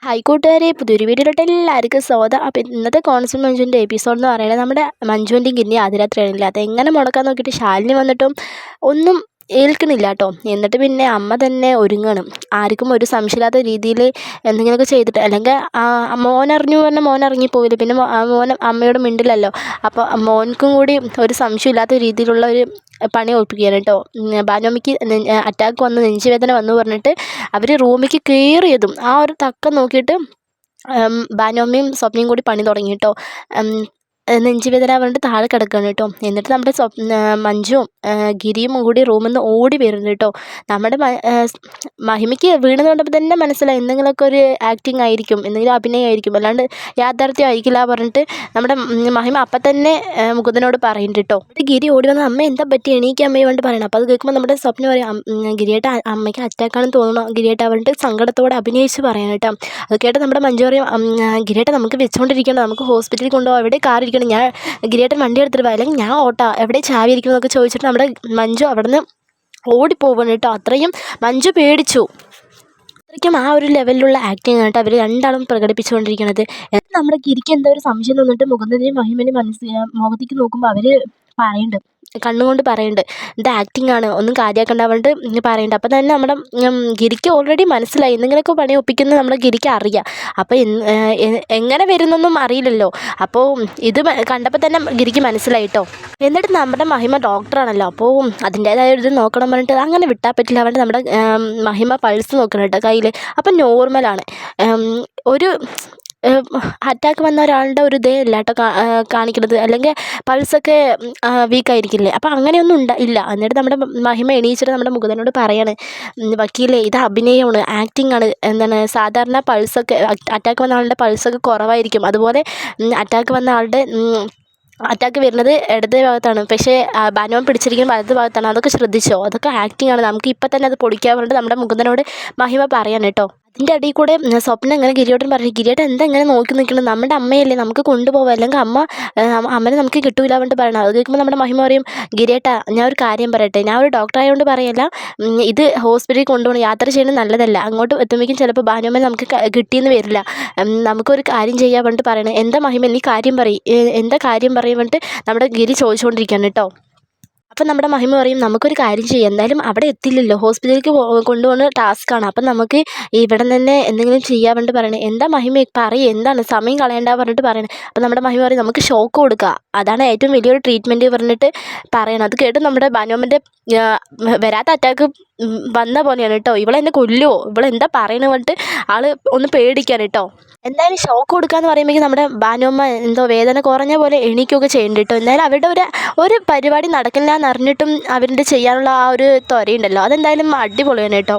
Hi കൂട്ടുകാരെ, പുതിയൊരു വീഡിയോയിലോട്ട് എല്ലാവർക്കും സ്വാഗതം. അപ്പോൾ ഇന്നത്തെ കോൺസെപ്റ്റ് മഞ്ജുവിൻ്റെ എപ്പിസോഡ് എന്ന് പറയുന്നത് നമ്മുടെ മഞ്ജുവിൻ്റെയും ഗിന്നി ആദ്യരാത്രിയാണില്ല. അതെങ്ങനെ മുടക്കാൻ നോക്കിയിട്ട് ശാലിനി വന്നിട്ടും ഒന്നും ഏൽക്കണില്ല കേട്ടോ. എന്നിട്ട് പിന്നെ അമ്മ തന്നെ ഒരുങ്ങണം, ആർക്കും ഒരു സംശയമില്ലാത്ത രീതിയിൽ എന്തെങ്കിലുമൊക്കെ ചെയ്തിട്ട്, അല്ലെങ്കിൽ മോനറിഞ്ഞു പറഞ്ഞാൽ മോൻ ഇറങ്ങിപ്പോവില്ല. പിന്നെ മോൻ അമ്മയോട് മിണ്ടില്ലല്ലോ. അപ്പോൾ മോൻക്കും കൂടി ഒരു സംശയമില്ലാത്ത രീതിയിലുള്ള ഒരു പണി ഒപ്പിക്കുകയാണ് കേട്ടോ. ഭാനുമയ്ക്ക് അറ്റാക്ക് വന്ന് നെഞ്ചുവേദന വന്നു പറഞ്ഞിട്ട് അവർ റൂമിലേക്ക് കയറിയതും ആ ഒരു തക്കം നോക്കിയിട്ട് ഭാനുമയും സ്വപ്നയും കൂടി പണി തുടങ്ങി കേട്ടോ. നെഞ്ചുവേദന പറഞ്ഞിട്ട് താഴെ കിടക്കുകയാണ് കേട്ടോ. എന്നിട്ട് നമ്മുടെ മഞ്ജുവും ഗിരിയും കൂടി റൂമിൽ നിന്ന് ഓടി വരുന്നുണ്ട് കേട്ടോ. നമ്മുടെ മഹിമയ്ക്ക് വീണെന്ന് കണ്ടപ്പോൾ തന്നെ മനസ്സിലായി എന്തെങ്കിലുമൊക്കെ ഒരു ആക്ടിങ് ആയിരിക്കും, എന്തെങ്കിലും അഭിനയമായിരിക്കും, അല്ലാണ്ട് യാഥാർത്ഥ്യം ആയിരിക്കില്ല പറഞ്ഞിട്ട് നമ്മുടെ മഹിമ അപ്പം തന്നെ മുകുന്ദനോട് പറയുന്നുണ്ട് കേട്ടോ. ഗിരി ഓടി വന്ന് അമ്മ എന്താ പറ്റി, എണീക്ക് അമ്മയെ വേണ്ടി പറയണം. അപ്പോൾ അത് കേൾക്കുമ്പോൾ നമ്മുടെ സ്വപ്നം പറയും ഗിരിയേട്ട അമ്മയ്ക്ക് അറ്റാക്കാണെന്ന് തോന്നുന്നു, ഗിരിയേട്ട പറഞ്ഞിട്ട് സങ്കടത്തോടെ അഭിനയിച്ച് പറയാൻ കേട്ടോ. അത് കേട്ട് നമ്മുടെ മഞ്ജു പറയും ഗിരിയേട്ട നമുക്ക് വെച്ചുകൊണ്ടിരിക്കണം, നമുക്ക് ഹോസ്പിറ്റലിൽ കൊണ്ടുപോകാം, എവിടെ കാർ ഇരിക്കണം, ഞാൻ ഗിരിയേട്ടൻ വണ്ടി എടുത്തിട്ട് പോയി, അല്ലെങ്കിൽ ഞാൻ ഓട്ടാ, എവിടെ ചാവി ഇരിക്കണം എന്നൊക്കെ ചോദിച്ചിട്ട് നമ്മുടെ മഞ്ജു അവിടെ നിന്ന് ഓടിപ്പോവാണ് കേട്ടോ. അത്രയും മഞ്ജു പേടിച്ചു. അത്രയ്ക്കും ആ ഒരു ലെവലിലുള്ള ആക്ടിങ് ആയിട്ട് അവർ രണ്ടാളും പ്രകടിപ്പിച്ചുകൊണ്ടിരിക്കുന്നത്. നമ്മുടെ ഗിരിക്ക് എന്തോ ഒരു സംശയം തോന്നിട്ട് മുകുന്ദനെയും മഹിമനെയും മുഖത്തേക്ക് നോക്കുമ്പോൾ അവർ പറയുന്നുണ്ട്, കണ്ണുകൊണ്ട് പറയുന്നുണ്ട് ഇത് ആക്ടിങ് ആണ്, ഒന്നും കാര്യമാക്കണ്ട പറഞ്ഞിട്ട് പറയുന്നുണ്ട്. അപ്പോൾ തന്നെ നമ്മുടെ ഗിരിക്ക് ഓൾറെഡി മനസ്സിലായി എന്തെങ്കിലുമൊക്കെ പണി ഒപ്പിക്കുന്നത് നമ്മുടെ ഗിരിക്ക് അറിയാം. അപ്പോൾ എങ്ങനെ വരുന്നൊന്നും അറിയില്ലല്ലോ. അപ്പോൾ ഇത് കണ്ടപ്പോൾ തന്നെ ഗിരിക്ക് മനസ്സിലായി കേട്ടോ. എന്നിട്ട് നമ്മുടെ മഹിമ ഡോക്ടറാണല്ലോ, അപ്പോൾ അതിൻ്റേതായ ഒരു ഇത് നോക്കണം പറഞ്ഞിട്ട് അങ്ങനെ വിട്ടാൽ പറ്റില്ല പറഞ്ഞിട്ട് നമ്മുടെ മഹിമ പൾസ് നോക്കണം കേട്ടോ കയ്യിൽ. അപ്പം നോർമലാണ്. ഒരു അറ്റാക്ക് വന്ന ഒരാളുടെ ഒരു ഇതേ അല്ല കേട്ടോ കാണിക്കുന്നത്, അല്ലെങ്കിൽ പൾസൊക്കെ വീക്കായിരിക്കില്ലേ. അപ്പോൾ അങ്ങനെയൊന്നും ഇല്ല. എന്നിട്ട് നമ്മുടെ മഹിമ എണീച്ചിട്ട് നമ്മുടെ മുകുന്ദനോട് പറയാണ് വക്കീലേ ഇത് അഭിനയമാണ്, ആക്ടിങ് ആണ്, എന്താണ് സാധാരണ പൾസൊക്കെ അറ്റാക്ക് വന്ന ആളുടെ പൾസൊക്കെ കുറവായിരിക്കും, അതുപോലെ അറ്റാക്ക് വന്ന ആളുടെ അറ്റാക്ക് വരുന്നത് ഇടത് ഭാഗത്താണ്, പക്ഷേ ഭാനുമ പിടിച്ചിരിക്കുന്ന വലത് ഭാഗത്താണ്, അതൊക്കെ ശ്രദ്ധിച്ചോ, അതൊക്കെ ആക്ടിങ് ആണ്, നമുക്ക് ഇപ്പം തന്നെ അത് പൊളിക്കാൻ പറഞ്ഞിട്ട് നമ്മുടെ മുകുന്ദനോട് മഹിമ പറയാൻ കേട്ടോ. അതിൻ്റെ അടിയിൽ കൂടെ സ്വപ്നം ഇങ്ങനെ ഗിരിയോട്ടൻ പറഞ്ഞു ഗിരിയേട്ടൻ എന്താ ഇങ്ങനെ നോക്കി നിൽക്കണം, നമ്മുടെ അമ്മയല്ലേ, നമുക്ക് കൊണ്ടുപോകാം, അല്ലെങ്കിൽ അമ്മനെ നമുക്ക് കിട്ടൂല പറഞ്ഞിട്ട് പറയണം. അത് കേൾക്കുമ്പോൾ നമ്മുടെ മഹിമ പറയും ഗിരിയേട്ടാ ഞാൻ ഒരു കാര്യം പറയട്ടെ, ഞാൻ ഒരു ഡോക്ടർ ആയതുകൊണ്ട് പറയല്ല, ഇത് ഹോസ്പിറ്റലിൽ കൊണ്ടുപോകണം, യാത്ര ചെയ്യുന്നത് നല്ലതല്ല, അങ്ങോട്ട് എത്തുമ്പോഴേക്കും ചിലപ്പോൾ ഭാനുമനെ നമുക്ക് കിട്ടിയെന്ന് വരില്ല, നമുക്കൊരു കാര്യം ചെയ്യാൻ പറഞ്ഞിട്ട് പറയണം. എന്താ മഹിമ നീ കാര്യം പറയും, എന്താ കാര്യം പറയും പറഞ്ഞിട്ട് നമ്മുടെ ഗിരി ചോദിച്ചുകൊണ്ടിരിക്കുകയാണ് കേട്ടോ. അപ്പം നമ്മുടെ മഹിമ പറയും നമുക്കൊരു കാര്യം ചെയ്യാം, എന്തായാലും അവിടെ എത്തില്ലല്ലോ, ഹോസ്പിറ്റലിലേക്ക് കൊണ്ടുപോകുന്ന ടാസ്ക്കാണ്, അപ്പം നമുക്ക് ഇവിടെ തന്നെ എന്തെങ്കിലും ചെയ്യാൻ വേണ്ടി പറയണേ. എന്താ മഹിമ പറയും, എന്താണ് സമയം കളയണ്ട പറഞ്ഞിട്ട് പറയണേ. അപ്പം നമ്മുടെ മഹിമ പറയും നമുക്ക് ഷോക്ക് കൊടുക്കുക, അതാണ് ഏറ്റവും വലിയൊരു ട്രീറ്റ്മെൻറ്റ് പറഞ്ഞിട്ട് പറയണം. അത് കേട്ട് നമ്മുടെ ഭാനുമൻ്റെ വരാത്ത അറ്റാക്ക് വന്ന പോലെയാണ് കേട്ടോ. ഇവളെന്നെ കൊല്ലുമോ, ഇവളെന്താ പറയണത് പറഞ്ഞിട്ട് ആൾ ഒന്ന് പേടിക്കാൻ കേട്ടോ. എന്തായാലും ഷോക്ക് കൊടുക്കാന്ന് പറയുമ്പോഴേക്കും നമ്മുടെ ഭാനുമ്മ എന്തോ വേദന കുറഞ്ഞ പോലെ എണീക്കുകയൊക്കെ ചെയ്യുന്നുണ്ട് കേട്ടോ. എന്തായാലും അവരുടെ ഒരു പരിപാടി നടക്കില്ല എന്നറിഞ്ഞിട്ടും അവരുടെ ചെയ്യാനുള്ള ആ ഒരു ത്വരയുണ്ടല്ലോ, അതെന്തായാലും അടിപൊളിയാണ് കേട്ടോ.